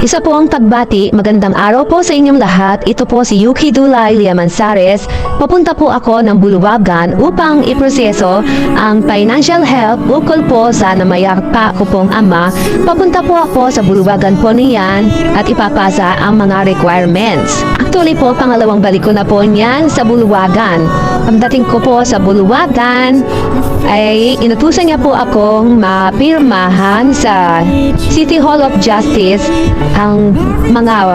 Isa po ang pagbati, magandang araw po sa inyong lahat. Ito po si Yuki Dulay Liamansares. Papunta po ako ng Buluwagan upang iproseso ang financial help ukol po sa namayapa ko pong ama. Papunta po ako sa Buluwagan po niyan at ipapasa ang mga requirements. Actually po, pangalawang balik ko na po niyan sa Buluwagan. Pagdating ko po sa Buluwagan, ay inutusan niya po akong mapirmahan sa City Hall of Justice ang mga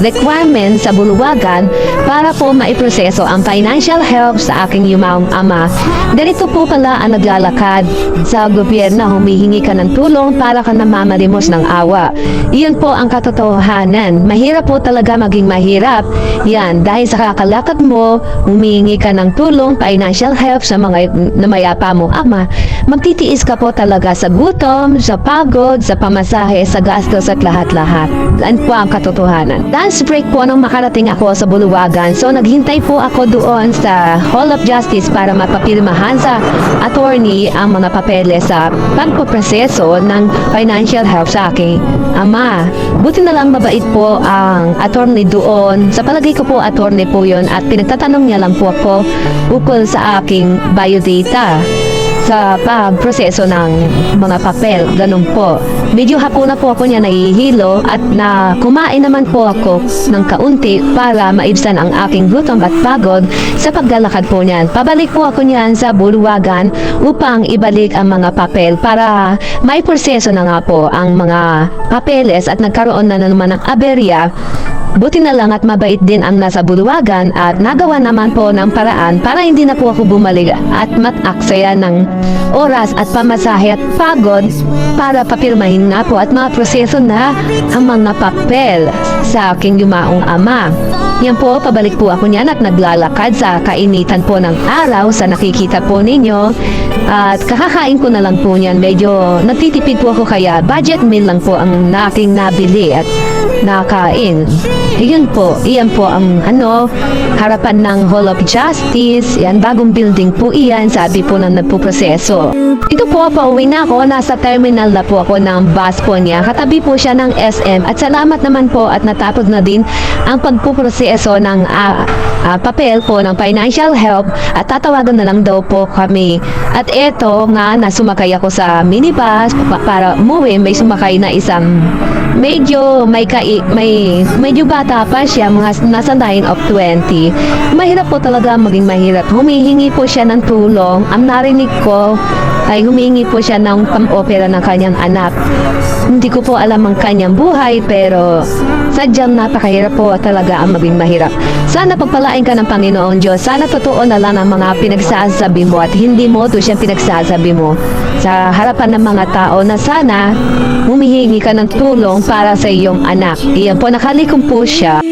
requirements sa Buluwagan para po maiproseso ang financial help sa aking yumaong ama. Ganito po pala ang naglalakad sa gobyerno, humihingi ka ng tulong para ka namamalimos ng awa. Iyon po ang katotohanan. Mahirap po talaga maging mahirap. Yan, dahil sa kakalakad mo, humihingi ka ng tulong, financial help sa mga namayapa mo ama. Magtitiis ka po talaga sa gutom, sa pagod, sa pamasahe, sa gastos at lahat-lahat. Yan po ang katotohanan. Dance break po nung makarating ako sa Buluwagan. So naghintay po ako doon sa Hall of Justice para mapapirmahan sa attorney ang mga papeles sa pagpaproseso ng financial help sa aking ama. Buti na lang mabait po ang attorney doon. Sa palagay ko po attorney po yun at pinagtatanong niya lang po ako ukol sa aking biodata sa pagproseso ng mga papel, ganun po. Medyo hapon na po ako niya nahihilo at na kumain naman po ako ng kaunti para maibsan ang aking gutom at pagod sa paglalakad po niyan. Pabalik po ako niyan sa Buluwagan upang ibalik ang mga papel para may proseso na nga po ang mga papeles at nagkaroon na naman ng aberya. Buti na lang at mabait din ang nasa Buluwagan at nagawa naman po ng paraan para hindi na po ako bumalik at mataksaya ng oras at pamasahe at pagod para papirmahin na po at maproseso na ang mga papel sa aking yumaong ama. Yan po, pabalik po ako niyan at naglalakad sa kainitan po ng araw sa nakikita po ninyo at kakakain ko na lang po niyan. Medyo nagtitipid po ako kaya budget meal lang po ang aking nabili at nakain. Iyon po, iyan po ang harapan ng Hall of Justice. Yan, bagong building po iyan, sabi po ng nagpuproseso. Ito po, pauwi na ako, nasa terminal na po ako ng bus po niya. Katabi po siya ng SM at salamat naman po at natapos na din ang pagpuproseso ng papel po ng financial help at tatawagan na lang daw po kami. At eto nga, nasumakay ako sa minibus para umuwi. May sumakay na isang medyo medyo bata pa siya, mga nasa 9 of 20. Mahirap po talaga maging mahirap. Humihingi po siya ng tulong. Ang narinig ko ay humihingi po siya ng pang-opera ng kanyang anak. Hindi ko po alam ang kanyang buhay pero sadyang napakahirap po talaga ang maging mahirap. Sana pagpalain ka ng Panginoon Diyos. Sana totoo na lang ang mga pinagsasabi mo at hindi mo ito siyang pinagsasabi mo sa harapan ng mga tao na sana humihingi ka ng tulong para sa iyong anak. Iyan po, nakalikom po siya.